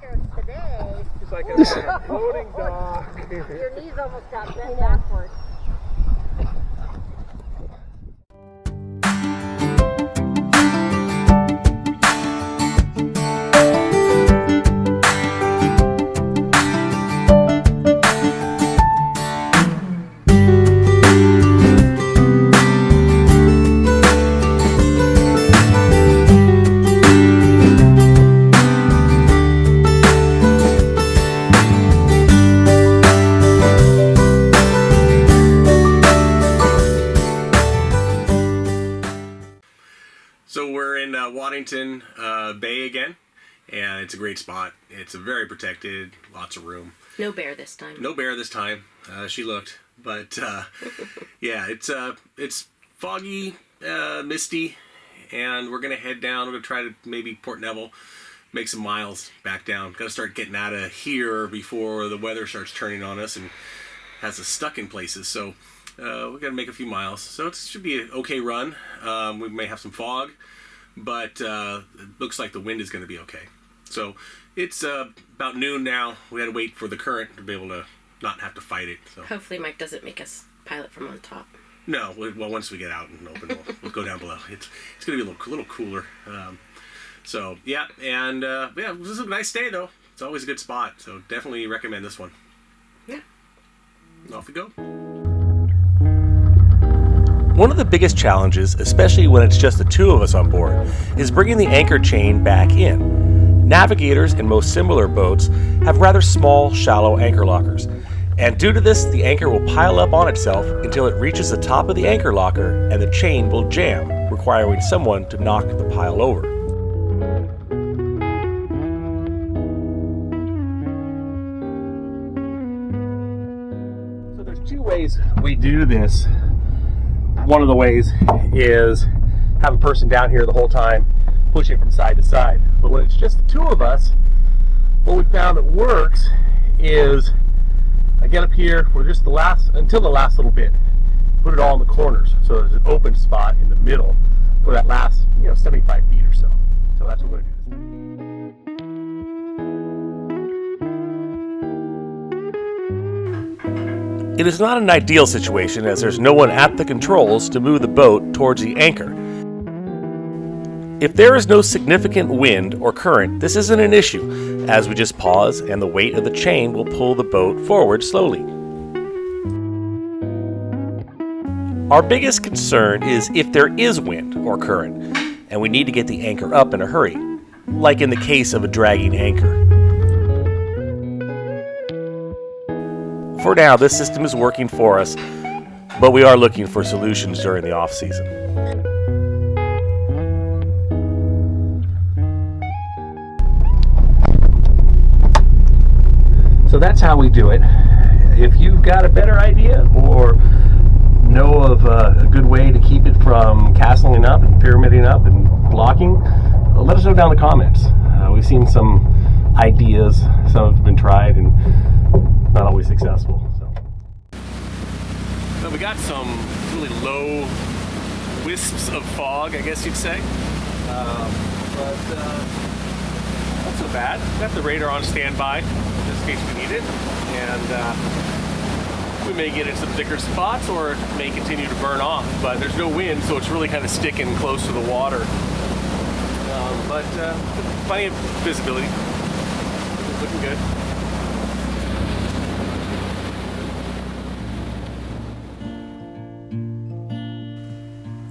pictures today. It's like a floating dock. Your knees almost got bent backwards. So we're in Waddington Bay again, and it's a great spot. It's a very protected, lots of room. No bear this time. No bear this time. She looked, but yeah, it's foggy, misty, and we're gonna head down. We're gonna try to maybe Port Neville, make some miles back down. Got to start getting out of here before the weather starts turning on us and has us stuck in places. So we're gonna make a few miles. So it should be an okay run. We may have some fog, but it looks like the wind is gonna be okay. So it's about noon now. We had to wait for the current to be able to not have to fight it. So Hopefully Mike doesn't make us pilot from on top. no, well, once we get out and open, we'll go down below. It's gonna be a little cooler. So yeah, and yeah, this is a nice day though. It's always a good spot. So definitely recommend this one. Yeah. Off we go. One of the biggest challenges, especially when it's just the two of us on board, is bringing the anchor chain back in. Navigators and most similar boats have rather small, shallow anchor lockers. And due to this, the anchor will pile up on itself until it reaches the top of the anchor locker and the chain will jam, requiring someone to knock the pile over. So there's two ways we do this. One of the ways is have a person down here the whole time pushing from side to side. But when it's just the two of us, what we found that works is I get up here for just until the last little bit. Put it all in the corners so there's an open spot in the middle for that last 75 feet or so. So that's what we're going to do. It is not an ideal situation as there's no one at the controls to move the boat towards the anchor. If there is no significant wind or current, this isn't an issue, as we just pause and the weight of the chain will pull the boat forward slowly. Our biggest concern is if there is wind or current, and we need to get the anchor up in a hurry, like in the case of a dragging anchor. For now, this system is working for us, but we are looking for solutions during the off-season. So that's how we do it. If you've got a better idea or know of a good way to keep it from castling up and pyramiding up and blocking, let us know down in the comments. We've seen some ideas, some have been tried and not always successful. So we got some really low wisps of fog, I guess you'd say. But not so bad. Got the radar on standby just in case we need it. And we may get in some thicker spots or it may continue to burn off. But there's no wind, so it's really kind of sticking close to the water. But plenty of visibility. It's looking good.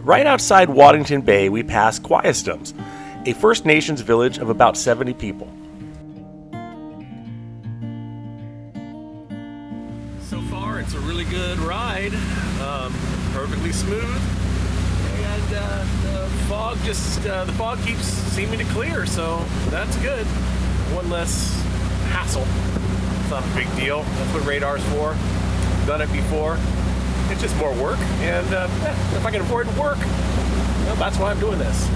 Right outside Waddington Bay, we pass Quietstones, a First Nations village of about 70 people. So far, it's a really good ride, perfectly smooth, and the fog keeps seeming to clear, so that's good. One less hassle. It's not a big deal. That's what radar's for. Done it before. It's just more work, and if I can avoid work, well, that's why I'm doing this.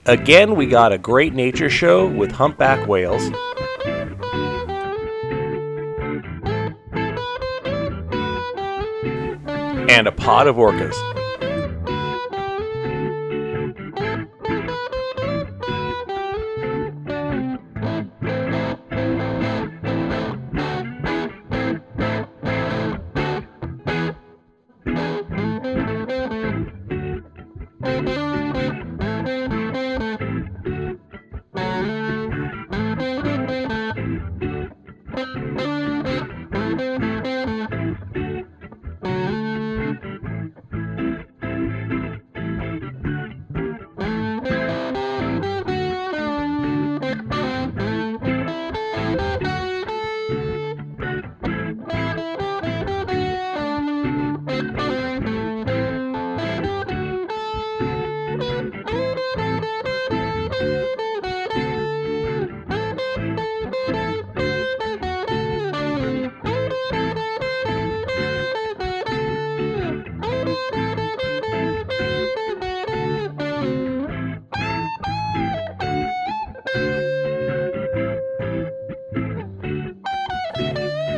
Again, we got a great nature show with humpback whales. and a pod of orcas.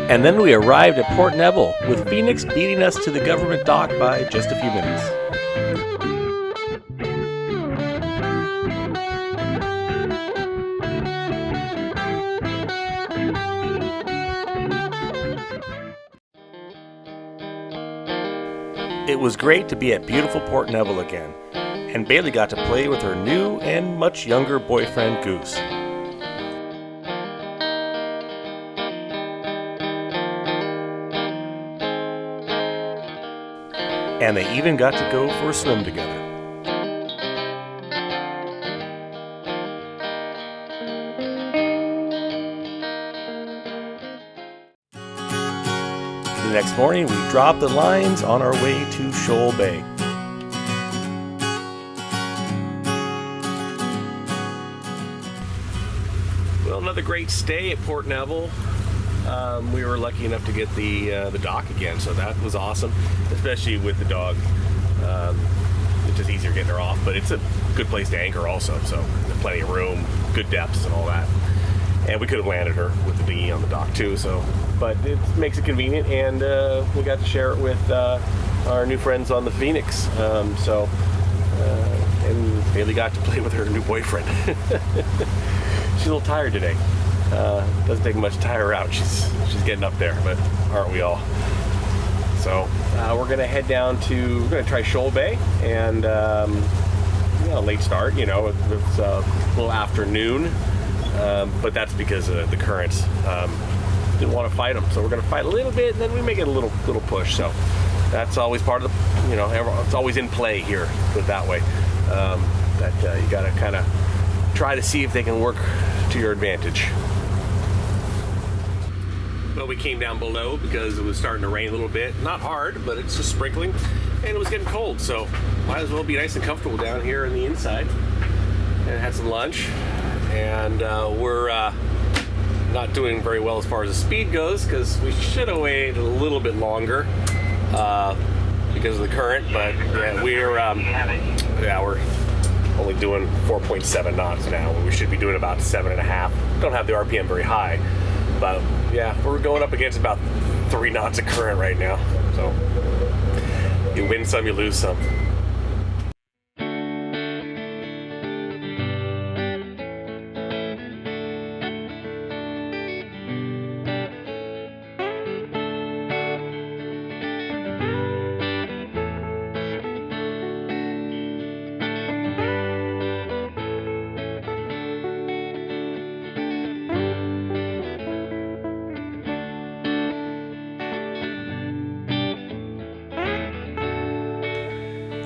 And then we arrived at Port Neville, with Phoenix beating us to the government dock by just a few minutes. It was great to be at beautiful Port Neville again, and Bailey got to play with her new and much younger boyfriend, Goose. And they even got to go for a swim together. The next morning, we dropped the lines on our way to Shoal Bay. Well, another great stay at Port Neville. We were lucky enough to get the dock again, so that was awesome, especially with the dog. It's just easier getting her off, but it's a good place to anchor also, so there's plenty of room, good depths and all that. And we could have landed her with the dinghy on the dock too, so, but it makes it convenient, and we got to share it with our new friends on the Phoenix. And Bailey got to play with her new boyfriend. She's a little tired today. Doesn't take much to tire her out. She's getting up there, but aren't we all? So we're gonna head down to, we're gonna try Shoal Bay, and late start. It's a little afternoon, but that's because of the currents. Didn't want to fight them, so we're gonna fight a little bit, and then we make it a little push. So that's always part of the, it's always in play here. Put it that way. That you gotta kind of try to see if they can work to your advantage. Well, we came down below because it was starting to rain a little bit. Not hard, but it's just sprinkling, and it was getting cold, so might as well be nice and comfortable down here on the inside. And had some lunch, and we're not doing very well as far as the speed goes, because we should have waited a little bit longer because of the current, but yeah, we're only doing 4.7 knots now, when we should be doing about 7.5. Don't have the RPM very high, but yeah, we're going up against about 3 knots of current right now. So you win some, you lose some.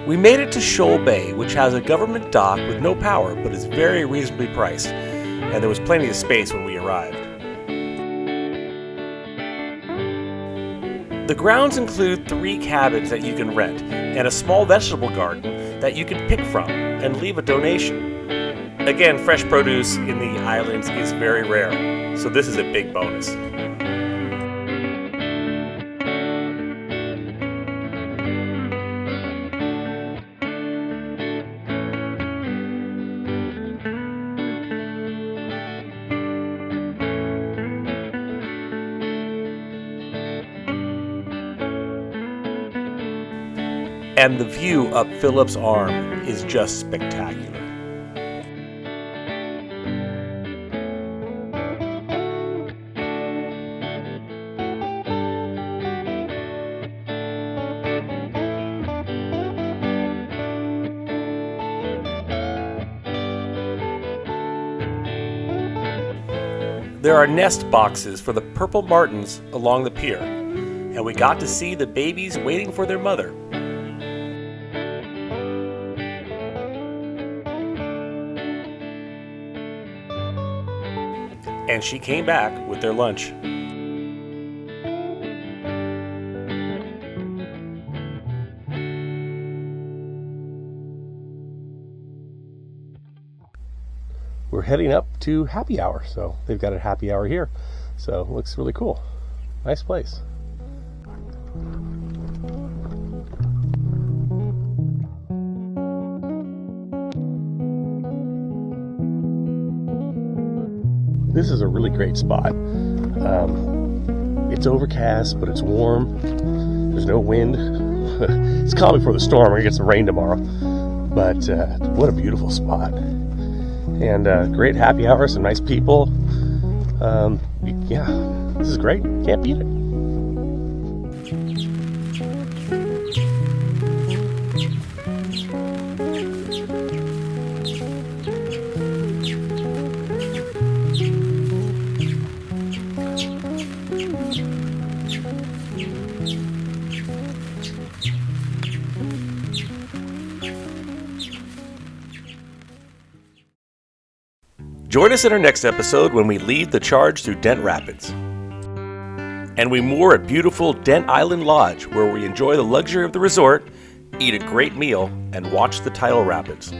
We made it to Shoal Bay, which has a government dock with no power, but is very reasonably priced, and there was plenty of space when we arrived. The grounds include 3 cabins that you can rent, and a small vegetable garden that you can pick from and leave a donation. Again, fresh produce in the islands is very rare, so this is a big bonus. And the view up Phillips Arm is just spectacular. There are nest boxes for the purple martins along the pier, and we got to see the babies waiting for their mother. And she came back with their lunch. We're heading up to happy hour, so they've got a happy hour here, so it looks really cool. Nice place. This is a really great spot. It's overcast, but it's warm. There's no wind. It's calm before the storm. We're gonna get some rain tomorrow, but what a beautiful spot. And great happy hour, some nice people. Yeah, this is great. Can't beat it. Join us in our next episode when we lead the charge through Dent Rapids. And we moor at beautiful Dent Island Lodge, where we enjoy the luxury of the resort, eat a great meal, and watch the tidal rapids.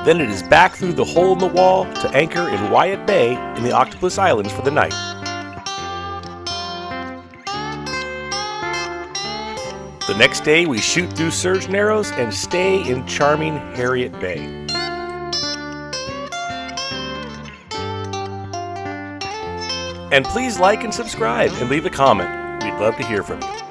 Then it is back through the hole in the wall to anchor in Wyatt Bay in the Octopus Islands for the night. The next day, we shoot through Surge Narrows and stay in charming Harriet Bay. And please like and subscribe and leave a comment. We'd love to hear from you.